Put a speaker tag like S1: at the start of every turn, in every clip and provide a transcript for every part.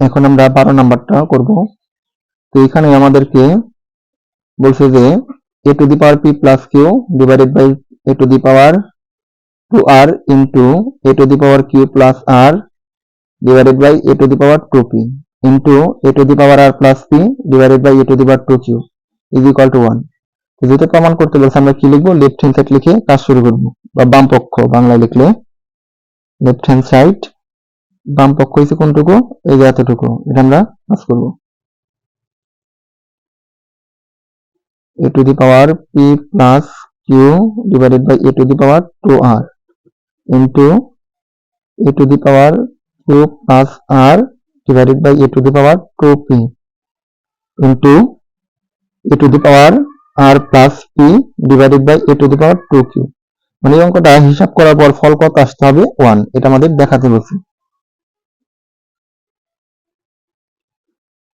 S1: এখন আমরা 12 নাম্বারটা করব। তো এখানে আমাদেরকে বলছে যে a to the power p plus q divided by a to the power 2r into a to the power q plus r divided by a to the power 2p into a to the power r plus p divided by a to the power 2q is equal to 1। তো যেটা প্রমাণ করতে বলছে আমরা কি লিখবো, left hand side লিখে কাজ শুরু করব, বা বাম পক্ষ বাংলায় লিখলে লেফট হ্যান্ড সাইড, বাম পক্ষ হচ্ছে কোনটুকু, এই যে এতটুকু, এটা আমরা কাজ করব। a to the power p plus q divided by a to the power 2r into a to the power q plus r divided by a to the power 2p into a to the power r plus p divided by a to the power 2q। মানে এই অঙ্কটা হিসাব করার পর ফল কত আসতে হবে, 1, এটা আমাদের দেখাতে বলছে।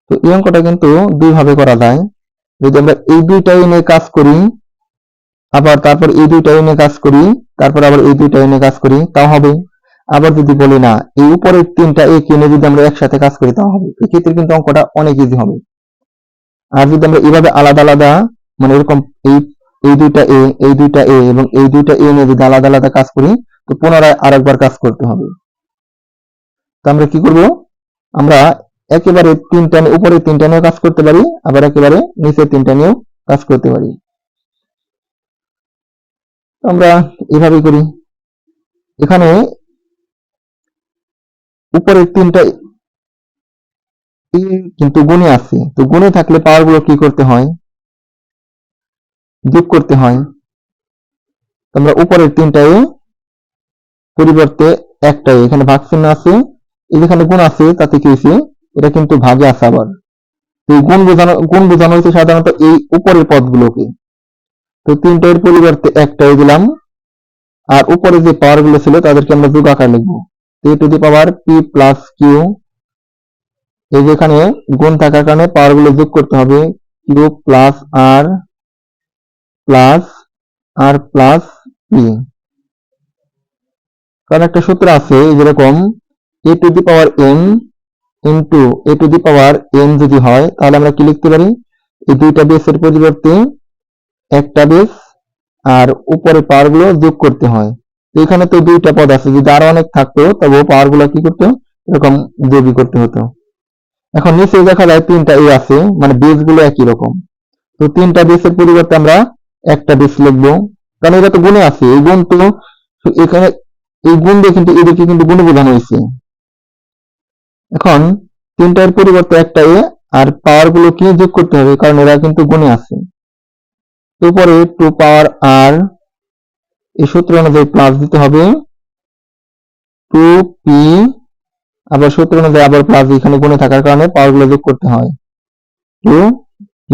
S1: তো এই অঙ্কটা কিন্তু দুই ভাবে করা যায়। যদি আমরা এই দুইটা এনে কাজ করি, আবার তারপর এই দুইটা এনে কাজ করি, তারপর আবার এই দুইটা এনে কাজ করি, তাও হবে। আবার যদি বলি না, এই উপরের তিনটা এ এনে যদি আমরা একসাথে কাজ করি, তাও হবে। এক্ষেত্রে কিন্তু অঙ্কটা অনেক ইজি হবে। আর যদি আমরা এইভাবে আলাদা আলাদা, মানে এরকম এই দুইটা এ, এই দুইটা এ এবং এই দুইটা এ নিয়ে যদি আলাদা আলাদা কাজ করি, তো পুনরায় আরেকবার কাজ করতে হবে। তো আমরা কি করব, আমরা একেবারে তিনটা উপরে তিনটা নিয়ে কাজ করতে পারি, আবার একেবারে নিচের তিনটা নিয়েও কাজ করতে পারি। আমরা এভাবেই করি। এখানে উপরের তিনটা কিন্তু গুণে আছে, তো গুণে থাকলে পাওয়ার গুলো কি করতে হয়, যোগ করতে হয়। আমরা উপরের তিনটা এ পরিবর্তে একটা এখানে ভাগ চিহ্ন আছে, এই যেখানে গুণ আছে তাতে কি হয়েছে, এটা কিন্তু ভাগে আছে আবার। তো গুণ বোঝানো হয়েছে সাধারণত এই উপরের পদগুলোকে। তো তিনটার পরিবর্তে একটাই দিলাম, আর উপরে যে পাওয়ার গুলো ছিল তাদেরকে আমরা যোগ আকার লিখবো। a to the power p plus q, এই যেখানে গুণ থাকার কারণে পাওয়ার গুলো যোগ করতে হবে, q plus r plus r plus p। কারণ একটা সূত্র আছে যেরকম a to the power n into a to the power n যদি হয়, তাহলে আমরা কি লিখতে পারি, এই দুইটা বেসের পরিবর্তে একটা বেস আর উপরে পাওয়ার গুলো যোগ করতে হয়। তো এখানে তো দুইটা পদ আছে, যদি আরো অনেক থাকতো তবে পাওয়ার গুলো কি করতো, এরকম যোগই করতে হতো। এখন নিচে দেখা যায় তিনটা এ আছে, মানে বেস গুলো একই রকম। তো তিনটা বেসের পরিবর্তে আমরা একটা বেস লিখবো, কারণ এটা তো গুণে আছে। এই গুণ তো এখানে এই গুণ দিয়ে কিন্তু এদিকে কিন্তু গুণে বোঝানো হয়েছে। এখন তিনটার পরিবর্তে একটা এ, আর পাওয়ার গুলো কি যোগ করতে হবে, কারণ এরা কিন্তু গুণে আছে। উপরে 2 পাওয়ার r, এই সূত্র অনুযায়ী প্লাস দিতে হবে 2p, আবার সূত্র অনুযায়ী আবার প্লাস, এখানে গুণে থাকার কারণে পাওয়ার গুলো যোগ করতে হয় 2q।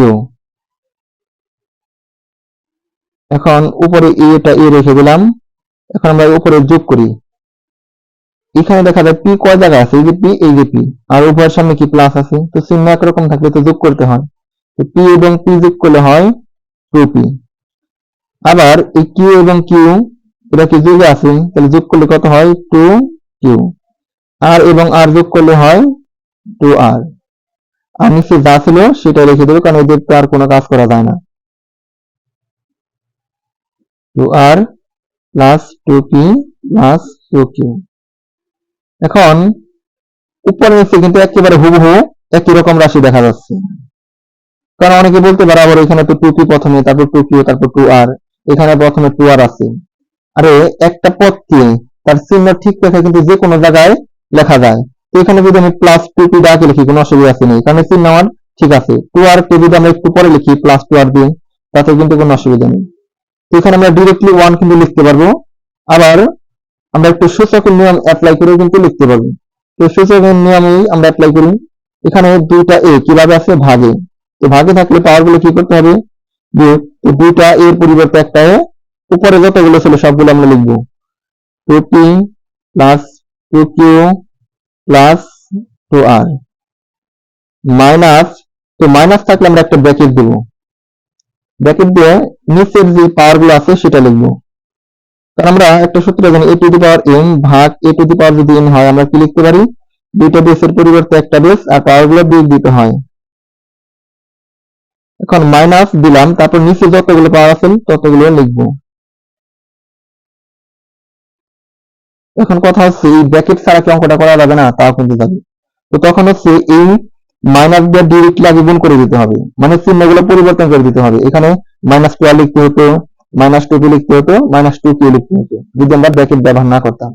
S1: এখন উপরে এটা এ রেখে দিলাম। এখন আমরা উপরে যোগ করি, এখানে দেখা যায় পি কয় জায়গায় আছে, এই যে পি, এই যে পি, আর উপরের সামনে কি প্লাস আছে, তো চিহ্ন একরকম থাকলে তো যোগ করতে হয়। তো পি এবং পি যোগ করলে হয় 2p। আবার এই কিউ এবং কিউ এটা কি যোগে আছে, তাহলে যোগ করলে কত হয়, 2q। আর এবং আর যোগ করলে হয় 2r। আর নিচে যা ছিল সেটা রেখে দেবো, কারণ এদের তো আর কোনো কাজ করা যায় না। 2r plus 2p plus 2q। এখন উপরে নিচে কিন্তু একেবারে হুবহু একই রকম রাশি দেখা যাচ্ছে। কারণ অনেকে বলতে পারে আবার এখানে তো 2p প্রথমে, তারপর 2q, তারপর 2r, এখানে প্রথমে 2r আছে। আরে একটা পদকে তার চিহ্ন ঠিক রেখে কিন্তু যে কোনো জায়গায় লেখা যায়। তো এখানে যদি আমি প্লাস 2p আগে লিখি, কোনো অসুবিধা আছে নেই, কারণ চিহ্ন আমার ঠিক আছে। 2r কে যদি আমরা একটু পরে লিখি প্লাস 2r দিয়ে, তাতে কিন্তু কোনো অসুবিধা নেই। তো এখানে আমরা ডিরেক্টলি 1 কিন্তু লিখতে পারবো, আবার আমরা একটু সূচকের নিয়ম অ্যাপ্লাই করে কিন্তু লিখতে পারবো। তো সূচকের নিয়মেই আমরা অ্যাপ্লাই করি। এখানে দুইটা এ কিভাবে আছে, ভাগে। তো ভাগে থাকলে পাওয়ার গুলো কি করতে হবে, বিয়োগ। তো দুইটা এর পরিবর্তে একটা এ, উপরে যতগুলো ছিল সবগুলো আমরা লিখবো 2p plus 2q plus 2r minus, তো মাইনাস থাকলে আমরা একটা ব্র্যাকেট দেব, ব্র্যাকেট দিয়ে নিচের যে পাওয়ার গুলো আছে সেটা লিখবো। কারণ আমরা একটা সূত্র জানি a to the power m ভাগ a to the power যদি n হয়, আমরা কি লিখতে পারি, দুইটা বেসের পরিবর্তে একটা বেস আর পাওয়ারগুলো বিয়োগ দিতে হয়। এখন মাইনাস দিলাম, তারপর নিচে যতগুলো পাওয়ার আছে ততগুলো লিখবো। এখন কথা হচ্ছে এই ব্র্যাকেট ছাড়া কি অঙ্কটা করা যাবে না? তাও কিন্তু যাবে। তো তখন হচ্ছে এই মাইনাস দিয়ে ডিরেক্টলি আগে গুণ করে দিতে হবে, মানে চিহ্নগুলো পরিবর্তন করে দিতে হবে। এখানে -2 লিখতে হতো, -2 লিখতে হতো, -2 লিখতে হতো যদি আমরা ব্র্যাকেট ব্যবহার না করতাম।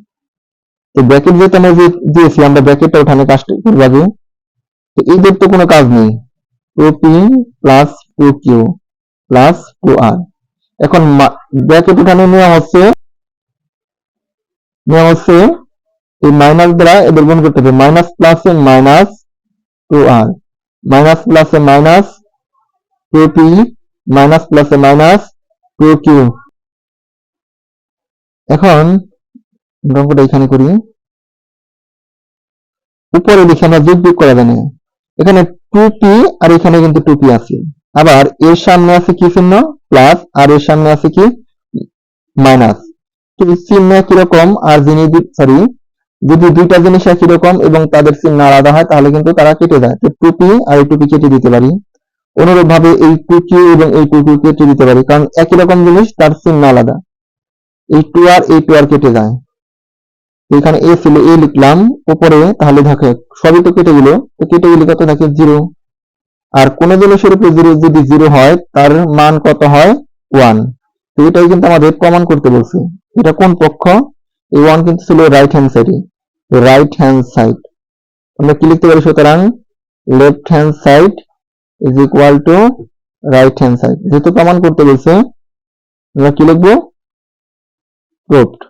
S1: তো ব্র্যাকেট যেহেতু আমরা দিয়েছি, আমরা ব্র্যাকেটটা ওঠানে কাজ করবো আগে। তো এইদের তো কোনো কাজ নেই, 2p plus 2q plus 2r। এখন ব্র্যাকেট উঠানে নেওয়া হচ্ছে এই মাইনাস দ্বারা এদের গুণ করতে হবে। মাইনাস প্লাসে মাইনাস 2r, মাইনাস প্লাসে মাইনাস 2p, মাইনাস প্লাসে মাইনাস 2q। এখন অঙ্কটা এখানে করি, উপরে লিখে আমরা যোগ করা জানি। এখানে 2p আর এখানে কিন্তু 2p আছে, আবার এর সামনে আছে কি চিহ্ন? প্লাস, আর এর সামনে আছে কি? মাইনাস। চিহ্ন একই রকম আর যদি দুইটা জিনিস একই রকম এবং তাদের চিহ্ন আলাদা হয় তাহলে কিন্তু তারা কেটে যায়। তো 2p আর এই 2p কেটে দিতে পারি। অনুরূপ ভাবে এই 2q এবং এই 2q কেটে দিতে পারি, কারণ একই রকম জিনিস, তার চিহ্ন আলাদা। এই 2r এই 2r কেটে যায়। এখানে a ছিল, a লিখলাম উপরে, তাহলে দেখো সবই তো কেটে গেল। তো কেটে গেলে কত থাকে? 0। আর কোন জিনিসের উপরে যদি 0 হয় তার মান কত হয়? 1। তো এটাই কিন্তু আমাদের প্রমাণ করতে বলছে। এটা কোন পক্ষ? এই 1 কিন্তু ছিল রাইট হ্যান্ড সাইডে, রাইট হ্যান্ড সাইড। আমরা কি লিখতে পারি? সুতরাং left hand side is equal to right hand side. যেহেতু প্রমাণ করতে বলছে, আমরা কি লিখবো? প্রুভড।